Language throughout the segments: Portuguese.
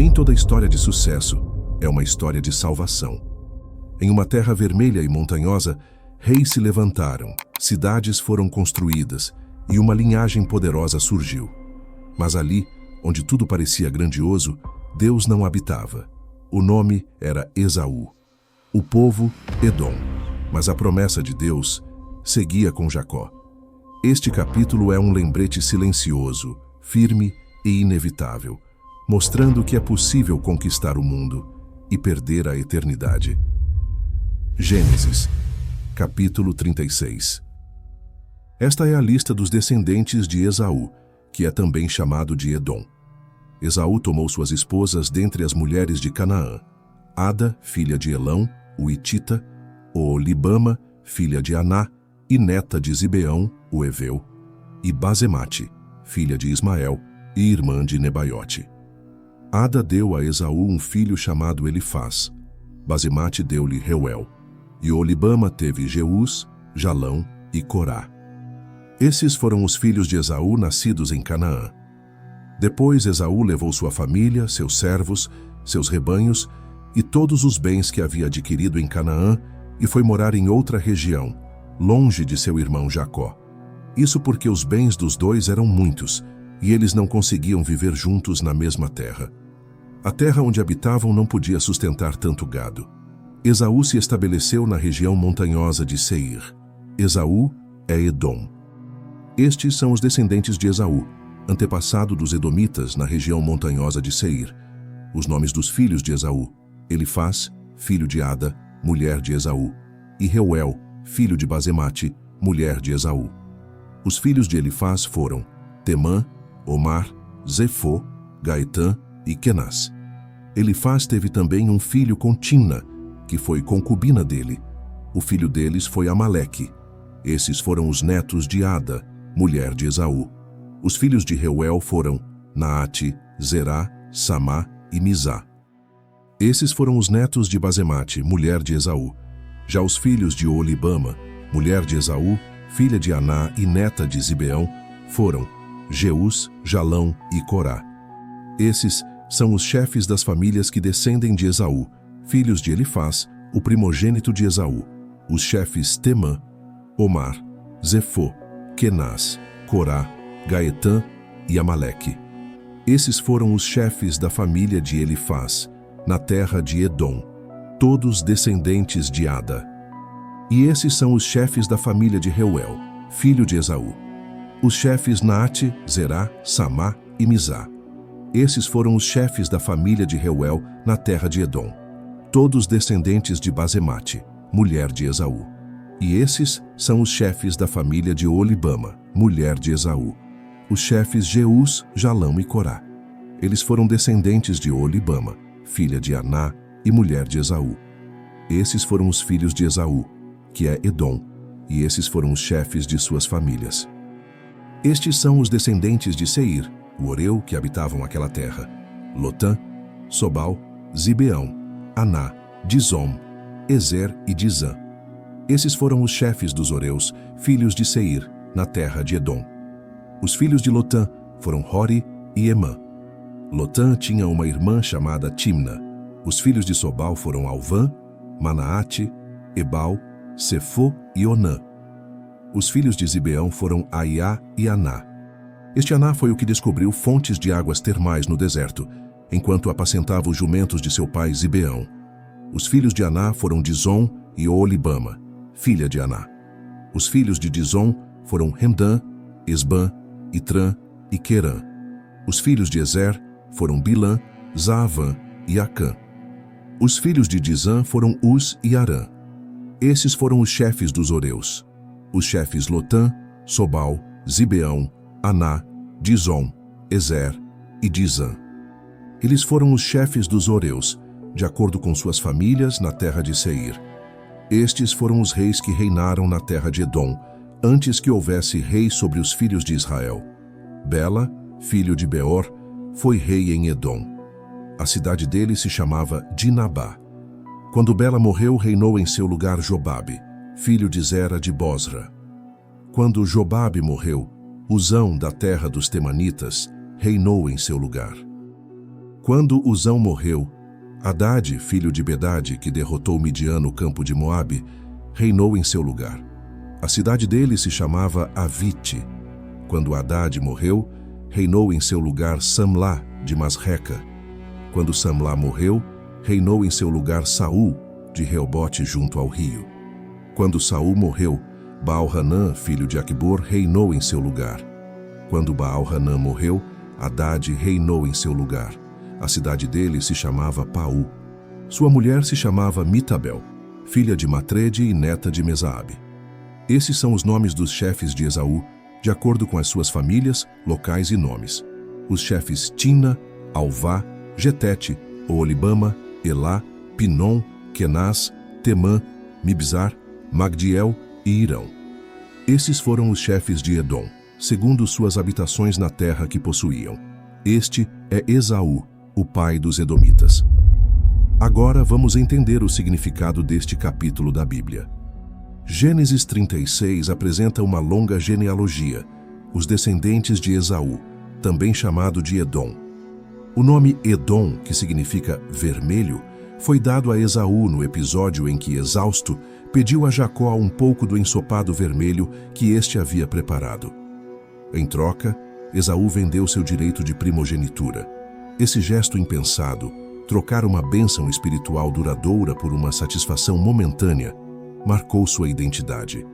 Nem toda história de sucesso é uma história de salvação. Em uma terra vermelha e montanhosa, reis se levantaram, cidades foram construídas e uma linhagem poderosa surgiu. Mas ali, onde tudo parecia grandioso, Deus não habitava. O nome era Esaú. O povo, Edom. Mas a promessa de Deus seguia com Jacó. Este capítulo é um lembrete silencioso, firme e inevitável, mostrando que é possível conquistar o mundo e perder a eternidade. Gênesis, capítulo 36. Esta é a lista dos descendentes de Esaú, que é também chamado de Edom. Esaú tomou suas esposas dentre as mulheres de Canaã: Ada, filha de Elão, o Hitita; Oholibama, filha de Aná, e neta de Zibeão, o Heveu; e Basemate, filha de Ismael, e irmã de Nebaiote. Ada deu a Esaú um filho chamado Elifaz. Basemate deu-lhe Reuel. E Oholibama teve Jeús, Jalão e Corá. Esses foram os filhos de Esaú nascidos em Canaã. Depois Esaú levou sua família, seus servos, seus rebanhos e todos os bens que havia adquirido em Canaã e foi morar em outra região, longe de seu irmão Jacó. Isso porque os bens dos dois eram muitos e eles não conseguiam viver juntos na mesma terra. A terra onde habitavam não podia sustentar tanto gado. Esaú se estabeleceu na região montanhosa de Seir. Esaú é Edom. Estes são os descendentes de Esaú, antepassado dos edomitas na região montanhosa de Seir. Os nomes dos filhos de Esaú: Elifaz, filho de Ada, mulher de Esaú, e Reuel, filho de Basemate, mulher de Esaú. Os filhos de Elifaz foram Temã, Omar, Zefô, Gaetã e Kenaz. Elifaz teve também um filho com Timna, que foi concubina dele. O filho deles foi Amaleque. Esses foram os netos de Ada, mulher de Esaú. Os filhos de Reuel foram Naate, Zerá, Samá e Mizá. Esses foram os netos de Basemate, mulher de Esaú. Já os filhos de Oholibama, mulher de Esaú, filha de Aná e neta de Zibeão, foram Jeús, Jalão e Corá. Esses são os chefes das famílias que descendem de Esaú, filhos de Elifaz, o primogênito de Esaú, os chefes Temã, Omar, Zefô, Kenaz, Corá, Gaetã e Amaleque. Esses foram os chefes da família de Elifaz, na terra de Edom, todos descendentes de Ada. E esses são os chefes da família de Reuel, filho de Esaú, os chefes Naate, Zerá, Samá e Mizá. Esses foram os chefes da família de Reuel na terra de Edom, todos descendentes de Basemate, mulher de Esaú. E esses são os chefes da família de Oholibama, mulher de Esaú, os chefes Jeús, Jalão e Corá. Eles foram descendentes de Oholibama, filha de Aná e mulher de Esaú. Esses foram os filhos de Esaú, que é Edom, e esses foram os chefes de suas famílias. Estes são os descendentes de Seir, o Oreu que habitavam aquela terra: Lotã, Sobal, Zibeão, Aná, Dizom, Ezer e Dizã. Esses foram os chefes dos Oreus, filhos de Seir, na terra de Edom. Os filhos de Lotã foram Hori e Emã. Lotã tinha uma irmã chamada Timna. Os filhos de Sobal foram Alvã, Manaate, Ebal, Sefô e Onã. Os filhos de Zibeão foram Aiá e Aná. Este Aná foi o que descobriu fontes de águas termais no deserto, enquanto apacentava os jumentos de seu pai Zibeão. Os filhos de Aná foram Dizom e Oholibama, filha de Aná. Os filhos de Dizom foram Remdã, Esbã, Itrã e Querã. Os filhos de Ezer foram Bilã, Zaavã e Acã. Os filhos de Dizã foram Uz e Arã. Esses foram os chefes dos Oreus, os chefes Lotã, Sobal, Zibeão, Aná, Dizom, Ezer e Dizã. Eles foram os chefes dos Oreus, de acordo com suas famílias na terra de Seir. Estes foram os reis que reinaram na terra de Edom, antes que houvesse rei sobre os filhos de Israel. Bela, filho de Beor, foi rei em Edom. A cidade dele se chamava Dinabá. Quando Bela morreu, reinou em seu lugar Jobabe, filho de Zera de Bosra. Quando Jobabe morreu, Uzão, da terra dos Temanitas, reinou em seu lugar. Quando Uzão morreu, Hadade, filho de Bedade, que derrotou Midian no campo de Moabe, reinou em seu lugar. A cidade dele se chamava Avite. Quando Hadade morreu, reinou em seu lugar Samlá, de Masreca. Quando Samlá morreu, reinou em seu lugar Saul, de Reobote, junto ao rio. Quando Saul morreu, Baal-Hanã, filho de Aqubor, reinou em seu lugar. Quando Baal-Hanã morreu, Hadade reinou em seu lugar. A cidade dele se chamava Paú. Sua mulher se chamava Mitabel, filha de Matrede e neta de Mesaabe. Esses são os nomes dos chefes de Esaú, de acordo com as suas famílias, locais e nomes. Os chefes Tina, Alvá, Getete, Oolibama, Elá, Pinom, Kenaz, Temã, Mibzar, Magdiel e Irão. Esses foram os chefes de Edom, segundo suas habitações na terra que possuíam. Este é Esaú, o pai dos Edomitas. Agora vamos entender o significado deste capítulo da Bíblia. Gênesis 36 apresenta uma longa genealogia, os descendentes de Esaú, também chamado de Edom. O nome Edom, que significa vermelho, foi dado a Esaú no episódio em que, exausto, pediu a Jacó um pouco do ensopado vermelho que este havia preparado. Em troca, Esaú vendeu seu direito de primogenitura. Esse gesto impensado, trocar uma bênção espiritual duradoura por uma satisfação momentânea, marcou sua identidade.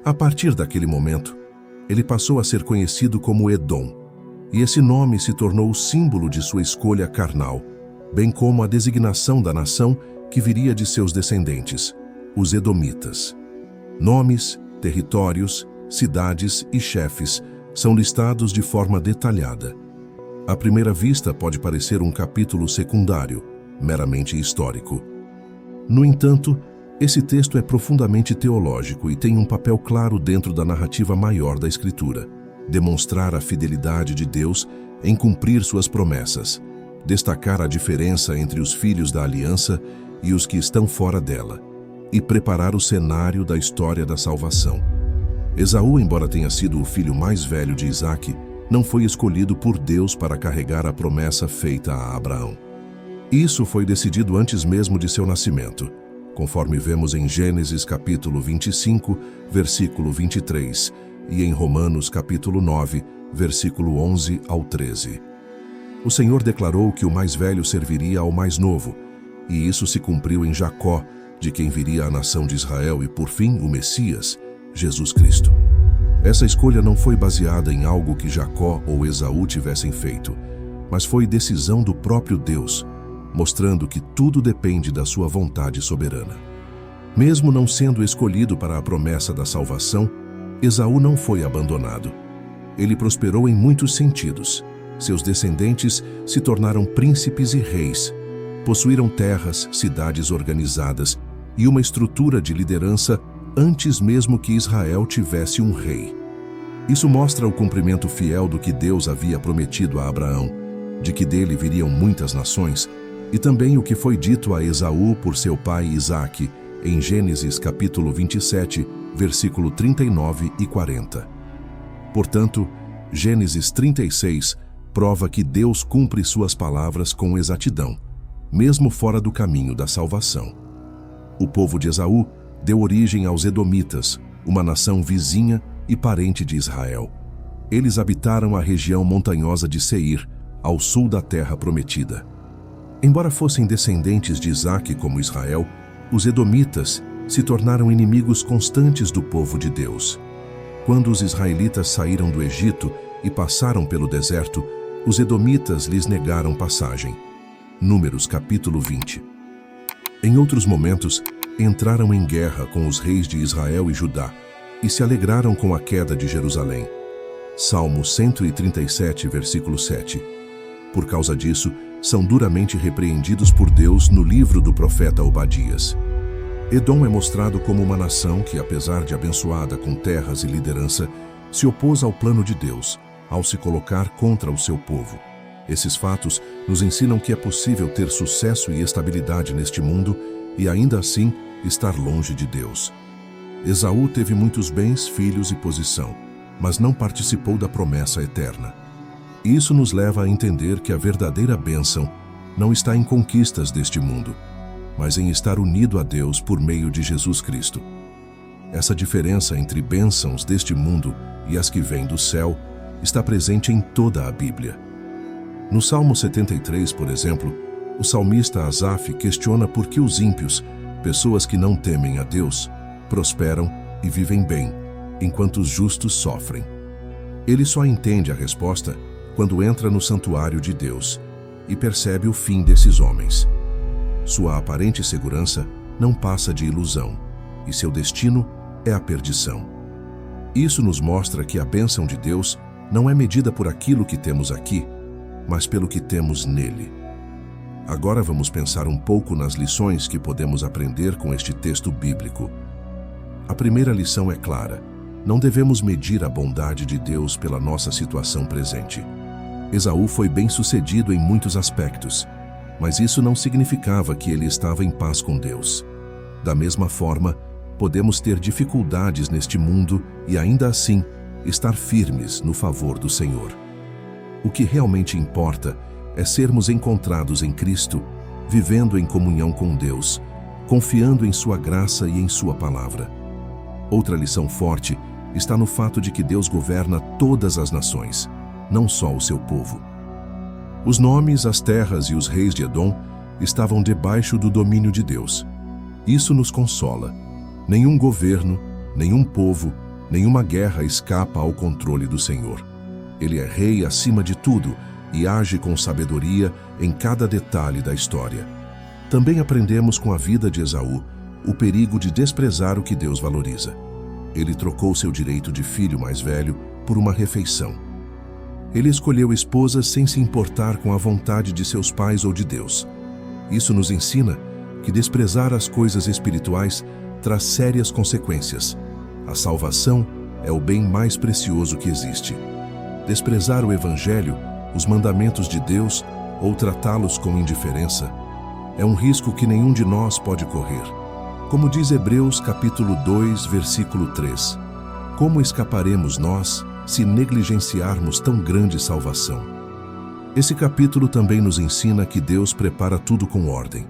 A partir daquele momento, ele passou a ser conhecido como Edom, e esse nome se tornou o símbolo de sua escolha carnal, bem como a designação da nação que viria de seus descendentes, os Edomitas. Nomes, territórios, cidades e chefes são listados de forma detalhada. À primeira vista, pode parecer um capítulo secundário, meramente histórico. No entanto, esse texto é profundamente teológico e tem um papel claro dentro da narrativa maior da Escritura: demonstrar a fidelidade de Deus em cumprir suas promessas, destacar a diferença entre os filhos da aliança e os que estão fora dela, e preparar o cenário da história da salvação. Esaú, embora tenha sido o filho mais velho de Isaque, não foi escolhido por Deus para carregar a promessa feita a Abraão. Isso foi decidido antes mesmo de seu nascimento, conforme vemos em Gênesis capítulo 25, versículo 23, e em Romanos capítulo 9, versículo 11 ao 13. O Senhor declarou que o mais velho serviria ao mais novo, e isso se cumpriu em Jacó, de quem viria a nação de Israel e, por fim, o Messias, Jesus Cristo. Essa escolha não foi baseada em algo que Jacó ou Esaú tivessem feito, mas foi decisão do próprio Deus, mostrando que tudo depende da sua vontade soberana. Mesmo não sendo escolhido para a promessa da salvação, Esaú não foi abandonado. Ele prosperou em muitos sentidos. Seus descendentes se tornaram príncipes e reis, possuíram terras, cidades organizadas e uma estrutura de liderança antes mesmo que Israel tivesse um rei. Isso mostra o cumprimento fiel do que Deus havia prometido a Abraão, de que dele viriam muitas nações, e também o que foi dito a Esaú por seu pai Isaque, em Gênesis capítulo 27, versículo 39 e 40. Portanto, Gênesis 36 prova que Deus cumpre suas palavras com exatidão, mesmo fora do caminho da salvação. O povo de Esaú deu origem aos Edomitas, uma nação vizinha e parente de Israel. Eles habitaram a região montanhosa de Seir, ao sul da terra prometida. Embora fossem descendentes de Isaque como Israel, os Edomitas se tornaram inimigos constantes do povo de Deus. Quando os israelitas saíram do Egito e passaram pelo deserto, os Edomitas lhes negaram passagem. Números capítulo 20. Em outros momentos, entraram em guerra com os reis de Israel e Judá e se alegraram com a queda de Jerusalém. Salmo 137, versículo 7. Por causa disso, são duramente repreendidos por Deus no livro do profeta Obadias. Edom é mostrado como uma nação que, apesar de abençoada com terras e liderança, se opôs ao plano de Deus, ao se colocar contra o seu povo. Esses fatos nos ensinam que é possível ter sucesso e estabilidade neste mundo e, ainda assim, estar longe de Deus. Esaú teve muitos bens, filhos e posição, mas não participou da promessa eterna. Isso nos leva a entender que a verdadeira bênção não está em conquistas deste mundo, mas em estar unido a Deus por meio de Jesus Cristo. Essa diferença entre bênçãos deste mundo e as que vêm do céu está presente em toda a Bíblia. No Salmo 73, por exemplo, o salmista Asaf questiona por que os ímpios, pessoas que não temem a Deus, prosperam e vivem bem, enquanto os justos sofrem. Ele só entende a resposta quando entra no santuário de Deus e percebe o fim desses homens. Sua aparente segurança não passa de ilusão, e seu destino é a perdição. Isso nos mostra que a bênção de Deus não é medida por aquilo que temos aqui, mas pelo que temos nele. Agora vamos pensar um pouco nas lições que podemos aprender com este texto bíblico. A primeira lição é clara: não devemos medir a bondade de Deus pela nossa situação presente. Esaú foi bem-sucedido em muitos aspectos, mas isso não significava que ele estava em paz com Deus. Da mesma forma, podemos ter dificuldades neste mundo e ainda assim estar firmes no favor do Senhor. O que realmente importa é sermos encontrados em Cristo, vivendo em comunhão com Deus, confiando em sua graça e em sua palavra. Outra lição forte está no fato de que Deus governa todas as nações, não só o seu povo. Os nomes, as terras e os reis de Edom estavam debaixo do domínio de Deus. Isso nos consola. Nenhum governo, nenhum povo, nenhuma guerra escapa ao controle do Senhor. Ele é rei acima de tudo e age com sabedoria em cada detalhe da história. Também aprendemos com a vida de Esaú o perigo de desprezar o que Deus valoriza. Ele trocou seu direito de filho mais velho por uma refeição. Ele escolheu esposas sem se importar com a vontade de seus pais ou de Deus. Isso nos ensina que desprezar as coisas espirituais traz sérias consequências. A salvação é o bem mais precioso que existe. Desprezar o Evangelho, os mandamentos de Deus ou tratá-los com indiferença é um risco que nenhum de nós pode correr. Como diz Hebreus capítulo 2, versículo 3, como escaparemos nós se negligenciarmos tão grande salvação? Esse capítulo também nos ensina que Deus prepara tudo com ordem.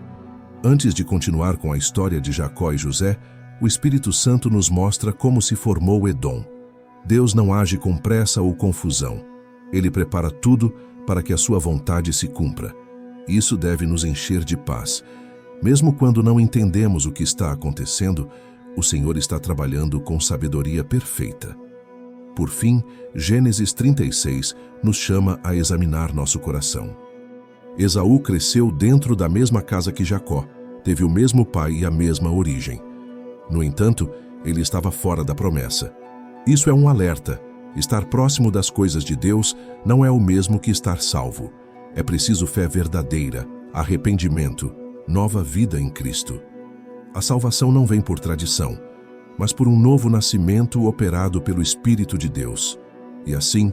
Antes de continuar com a história de Jacó e José, o Espírito Santo nos mostra como se formou Edom. Deus não age com pressa ou confusão. Ele prepara tudo para que a sua vontade se cumpra. Isso deve nos encher de paz. Mesmo quando não entendemos o que está acontecendo, o Senhor está trabalhando com sabedoria perfeita. Por fim, Gênesis 36 nos chama a examinar nosso coração. Esaú cresceu dentro da mesma casa que Jacó, teve o mesmo pai e a mesma origem. No entanto, ele estava fora da promessa. Isso é um alerta. Estar próximo das coisas de Deus não é o mesmo que estar salvo. É preciso fé verdadeira, arrependimento, nova vida em Cristo. A salvação não vem por tradição, mas por um novo nascimento operado pelo Espírito de Deus. E assim,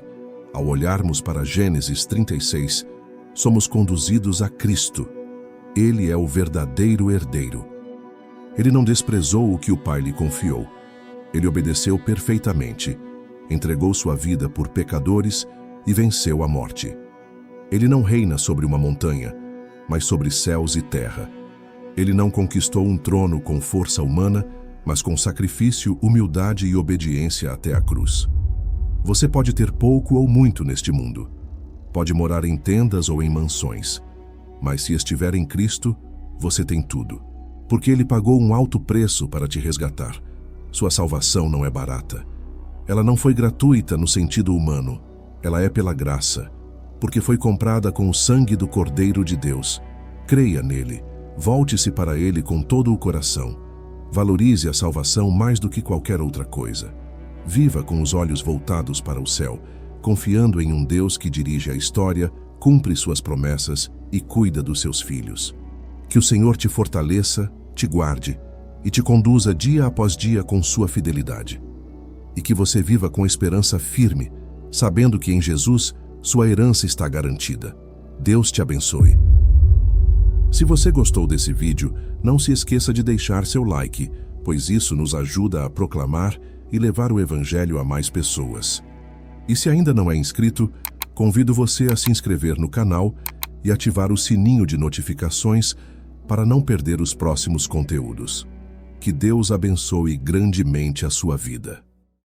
ao olharmos para Gênesis 36, somos conduzidos a Cristo. Ele é o verdadeiro herdeiro. Ele não desprezou o que o Pai lhe confiou. Ele obedeceu perfeitamente, entregou sua vida por pecadores e venceu a morte. Ele não reina sobre uma montanha, mas sobre céus e terra. Ele não conquistou um trono com força humana, mas com sacrifício, humildade e obediência até a cruz. Você pode ter pouco ou muito neste mundo. Pode morar em tendas ou em mansões. Mas se estiver em Cristo, você tem tudo. Porque Ele pagou um alto preço para te resgatar. Sua salvação não é barata. Ela não foi gratuita no sentido humano. Ela é pela graça, porque foi comprada com o sangue do Cordeiro de Deus. Creia nele. Volte-se para Ele com todo o coração. Valorize a salvação mais do que qualquer outra coisa. Viva com os olhos voltados para o céu, confiando em um Deus que dirige a história, cumpre suas promessas e cuida dos seus filhos. Que o Senhor te fortaleça, te guarde e te conduza dia após dia com sua fidelidade. E que você viva com esperança firme, sabendo que em Jesus sua herança está garantida. Deus te abençoe. Se você gostou desse vídeo, não se esqueça de deixar seu like, pois isso nos ajuda a proclamar e levar o Evangelho a mais pessoas. E se ainda não é inscrito, Convido você a se inscrever no canal e ativar o sininho de notificações para não perder os próximos conteúdos. Que Deus abençoe grandemente a sua vida.